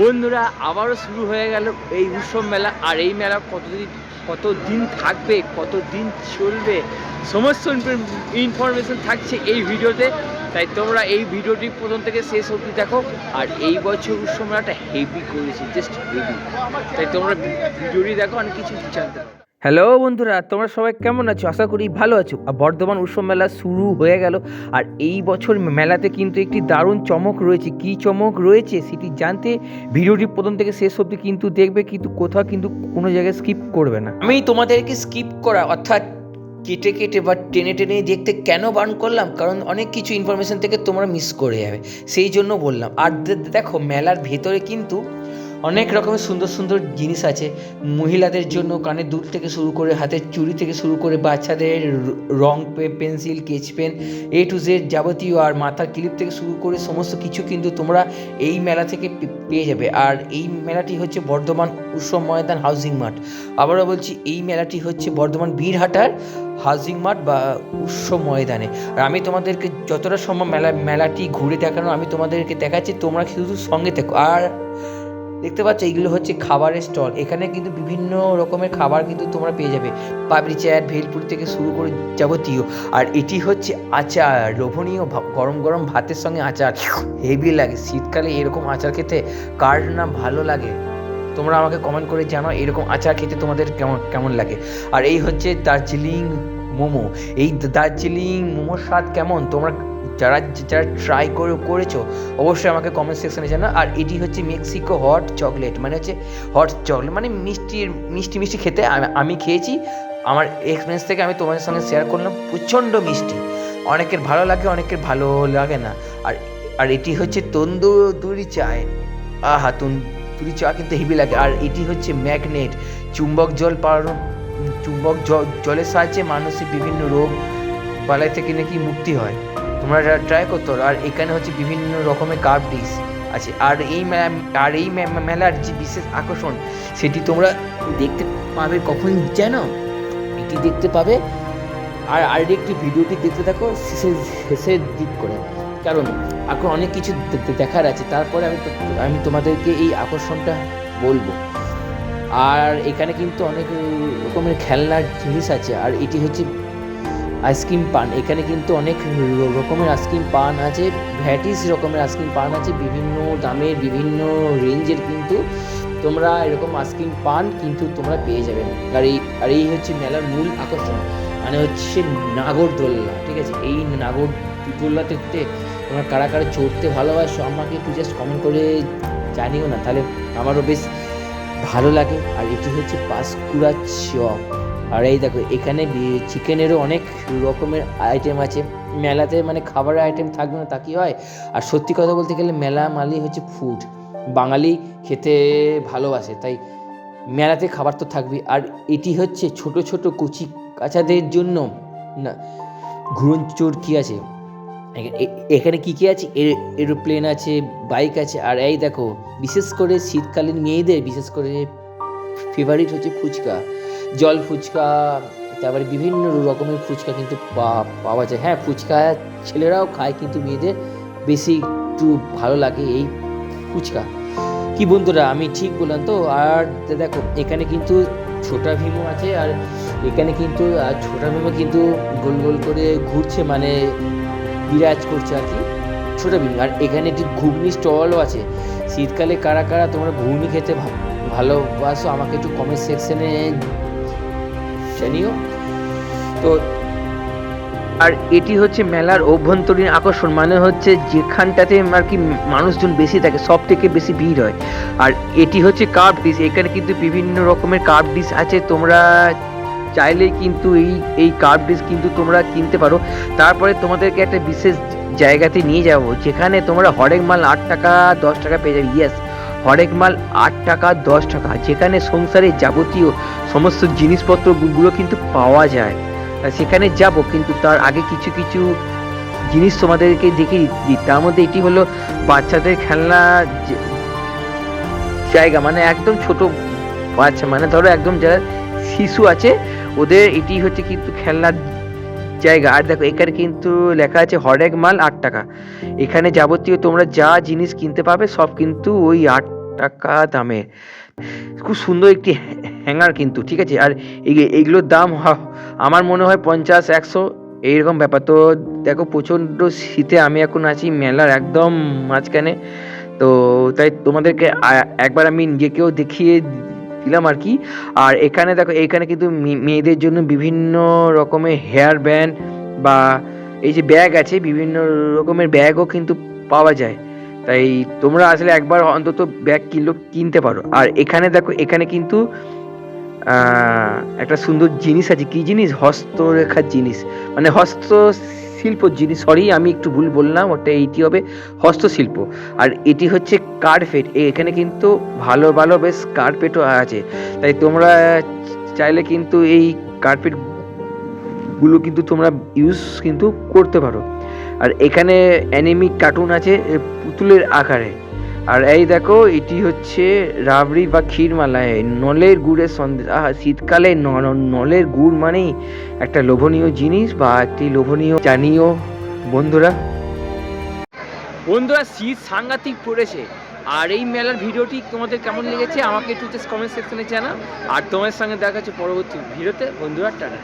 বন্ধুরা আবারও শুরু হয়ে গেল এই উৎসব মেলা। আর এই মেলা কতদিন থাকবে, কতদিন চলবে, সমস্ত ইনফরমেশন থাকছে এই ভিডিওতে। তাই তোমরা এই ভিডিওটি প্রথম থেকে শেষ অবধি দেখো। আর এই বছর উৎসব মেলাটা হেভি করেছে, জাস্ট হেভি। তাই তোমরা ভিডিওটি দেখো, অনেক কিছু জানতে পারো। হ্যালো বন্ধুরা, তোমরা সবাই কেমন আছো? আশা করি ভালো আছো। আর বর্ধমান উৎসব মেলা শুরু হয়ে গেল। আর এই বছর মেলাতে কিন্তু একটি দারুণ চমক রয়েছে। কী চমক রয়েছে সেটি জানতে ভিডিওটি প্রথম থেকে শেষ অবধি কিন্তু দেখবে, কিন্তু কোথাও কিন্তু কোনো জায়গায় স্কিপ করবে না। আমি তোমাদেরকে স্কিপ করা অর্থাৎ কেটে কেটে বা টেনে টেনে দেখতে কেন বারণ করলাম, কারণ অনেক কিছু ইনফরমেশন থেকে তোমরা মিস করে যাবে, সেই জন্য বললাম। আর দেখো, মেলার ভেতরে কিন্তু অনেক রকমের সুন্দর সুন্দর জিনিস আছে। মহিলাদের জন্য কানের দুল থেকে শুরু করে হাতের চুড়ি থেকে শুরু করে বাচ্চাদের রং pencil, sketch pen, A to Z যাবতীয়, আর মাথার ক্লিপ থেকে শুরু করে সমস্ত কিছু কিন্তু তোমরা এই মেলা থেকে পেয়ে যাবে। আর এই মেলাটি হচ্ছে বর্ধমান উৎসব ময়দান হাউজিং মাঠ। আবারও বলছি, এই মেলাটি হচ্ছে বর্ধমান বীরহাটার হাউজিং মাঠ বা উৎসব ময়দানে। আর আমি তোমাদেরকে যতটা সম্ভব মেলাটি ঘুরে দেখানো আমি তোমাদেরকে দেখাচ্ছি, তোমরা শুধু সঙ্গে থেকো। আর দেখতে পাচ্ছ, এইগুলো হচ্ছে খাবারের স্টল। এখানে কিন্তু বিভিন্ন রকমের খাবার কিন্তু তোমরা পেয়ে যাবে, পাপড়ি চাট, ভেলপুরি থেকে শুরু করে যাবতীয়। আর এটি হচ্ছে আচার, লোভনীয় গরম গরম ভাতের সঙ্গে আচার হেভি লাগে। শীতকালে এরকম আচার খেতে কার না ভালো লাগে? তোমরা আমাকে কমেন্ট করে জানাও এরকম আচার খেতে তোমাদের কেমন কেমন লাগে। আর এই হচ্ছে দার্জিলিং মোমো। এই দার্জিলিং মোমোর স্বাদ কেমন তোমরা যারা যারা ট্রাই করেছো অবশ্যই আমাকে কমেন্ট সেকশনে জানাও। আর এটি হচ্ছে মেক্সিকো হট চকলেট, মানে হচ্ছে হট চকলেট মানে মিষ্টি মিষ্টি খেতে। আমি খেয়েছি, আমার এক্সপিরিয়েন্স থেকে আমি তোমাদের সঙ্গে শেয়ার করলাম। প্রচণ্ড মিষ্টি, অনেকের ভালো লাগে, অনেকের ভালো লাগে না। আর আর এটি হচ্ছে তন্দুরি চায়, আহা তন্দুরি চা কিন্তু হেভি লাগে। আর এটি হচ্ছে ম্যাগনেট, চুম্বক জলের সাহায্যে মানুষের বিভিন্ন রোগ বালাই থেকে নাকি মুক্তি হয়, তোমরা ট্রাই করতে পারো। আর এখানে হচ্ছে বিভিন্ন রকমের কার্ভ ডিশ আছে। আর এই মেলার যে বিশেষ আকর্ষণ সেটি তোমরা দেখতে পাবে কখন জানো? এটি দেখতে পাবে আর একটি ভিডিওটি দেখতে থাকো শেষের দিক করে, কারণ এখন অনেক কিছু দেখার আছে। তারপরে আমি তোমাদেরকে এই আকর্ষণটা বলবো। আর এখানে কিন্তু অনেক রকমের খেলনার জিনিস আছে। আর এটি হচ্ছে আইসক্রিম পান। এখানে কিন্তু অনেক রকমের আইসক্রিম পান আছে, ভ্যারাইটিস রকমের আইসক্রিম পান আছে, বিভিন্ন দামের, বিভিন্ন রেঞ্জের কিন্তু তোমরা এরকম আইসক্রিম পান কিন্তু তোমরা পেয়ে যাবেন। আর এই হচ্ছে মেলার মূল আকর্ষণ, মানে হচ্ছে নাগরদোল্লা। ঠিক আছে, এই নাগরদোল্লাতে তোমরা কারা কারা চড়তে ভালোবাসো আমাকে একটু জাস্ট কমেন্ট করে জানিও না, তাহলে আমারও বেশ ভালো লাগে। আর এটি হচ্ছে পাঁশকুড়া চপ। আর এই দেখো, এখানে চিকেনেরও অনেক রকমের আইটেম আছে। মেলাতে মানে খাবারের আইটেম থাকবে না তা কি হয়? আর সত্যি কথা বলতে গেলে মেলা মানেই হচ্ছে ফুড, বাঙালি খেতে ভালোবাসে, তাই মেলাতে খাবার তো থাকবে। আর এটি হচ্ছে ছোট ছোট কচি কাচাদের জন্য না ঘুরন চরকি আছে। এখানে কী কী আছে? এরোপ্লেন আছে, বাইক আছে। আর এই দেখো, বিশেষ করে শীতকালীন মেয়েদের বিশেষ করে ফেভারিট হচ্ছে ফুচকা, জল ফুচকা, তারপরে বিভিন্ন রকমের ফুচকা কিন্তু পাওয়া যায়। হ্যাঁ, ফুচকা ছেলেরাও খায়, কিন্তু মেয়েদের বেশি একটু ভালো লাগে এই ফুচকা। কি বন্ধুরা, আমি ঠিক বললাম তো? আর দেখো, এখানে কিন্তু ছোটা ভীমও আছে। আর এখানে কিন্তু ছোটা ভীমও কিন্তু গোল গোল করে ঘুরছে, মানে বিরাজ করছে আর কি, ছোটা ভীম। আর এখানে একটি ঘুগনি স্টলও আছে। শীতকালে কারা কারা তোমরা ঘুগনি খেতে ভালোবাসো আমাকে একটু কমেন্ট সেকশনে জানিও। তো আর এটি হচ্ছে মেলার অভ্যন্তরীণ আকর্ষণ, মানে হচ্ছে যেখানটাতে আর কি মানুষজন বেশি থাকে সব থেকে বেশি ভিড় হয়। আর এটি হচ্ছে কার্ভ ডিশ। এখানে কিন্তু বিভিন্ন রকমের কার্ভ ডিশ আছে, তোমরা চাইলেই কিন্তু এই কার্ভ ডিশ কিন্তু তোমরা কিনতে পারো। তারপরে তোমাদেরকে একটা বিশেষ জায়গাতে নিয়ে যাব, যেখানে তোমরা হরেক মাল 8 টাকা 10 টাকা পেয়ে যাবে। ইয়েস, হরেক মাল 8 টাকা 10 টাকা, যেখানে সংসারের যাবতীয় সমস্ত জিনিসপত্রগুলো কিন্তু পাওয়া যায়। সেখানে যাব, কিন্তু তার আগে কিছু কিছু জিনিস তোমাদেরকে দেখিয়ে দিই। তার মধ্যে এটি হলো বাচ্চাদের খেলনা জায়গা, মানে একদম ছোট বাচ্চা, মানে ধরো একদম যারা শিশু আছে ওদের এটি হচ্ছে কিন্তু খেলনার জায়গা। আর দেখো, এখানে কিন্তু লেখা আছে হরেক মাল 8 টাকা। এখানে যাবতীয় তোমরা যা জিনিস কিনতে পাবে সব কিন্তু ওই 8 টাকা দামের খুব সুন্দর একটি হ্যাঙ্গার কিন্তু, ঠিক আছে। আর এইগুলোর দাম আমার মনে হয় 50-100 এইরকম ব্যাপার। তো দেখো প্রচণ্ড শীতে আমি এখন আছি মেলার একদম মাঝখানে, তো তাই তোমাদেরকে একবার আমি নিজেকেও দেখিয়ে দিলাম আর কি। আর এখানে দেখো, এখানে কিন্তু মেয়েদের জন্য বিভিন্ন রকমের হেয়ার ব্যান্ড বা এই যে ব্যাগ আছে, বিভিন্ন রকমের ব্যাগও কিন্তু পাওয়া যায়। তাই তোমরা আসলে একবার অন্তত ব্যাগ কিনতে পারো। আর এখানে দেখো, এখানে কিন্তু একটা সুন্দর জিনিস আছে। কি জিনিস? হস্তরেখার জিনিস, মানে হস্তশিল্প জিনিস। সরি, আমি একটু ভুল বললাম, ওটা এইটি হবে হস্তশিল্প। আর এটি হচ্ছে কার্পেট। এখানে কিন্তু ভালো ভালো বেশ কার্পেটও আছে। তাই তোমরা চাইলে কিন্তু এই কার্পেট গুলো কিন্তু তোমরা ইউজ কিন্তু করতে পারো। আর এখানে অ্যানিমিক কার্টুন আছে পুতুলের আকারে। আর এই দেখো, এটি হচ্ছে রাবড়ি বা ক্ষীরমালাই, নলের গুড়ের সন্দেশ। শীতকালে নলের গুড় মানেই একটা লোভনীয় জিনিস বা একটি লোভনীয় জানিও বন্ধুরা। শীত সাংঘাতিক পড়েছে। আর এই মেলার ভিডিওটি তোমাদের কেমন লেগেছে আমাকে একটু কমেন্ট সেকশনে জানা। আর তোমার সঙ্গে দেখা হচ্ছে পরবর্তী ভিডিওতে বন্ধুরা, টাটা।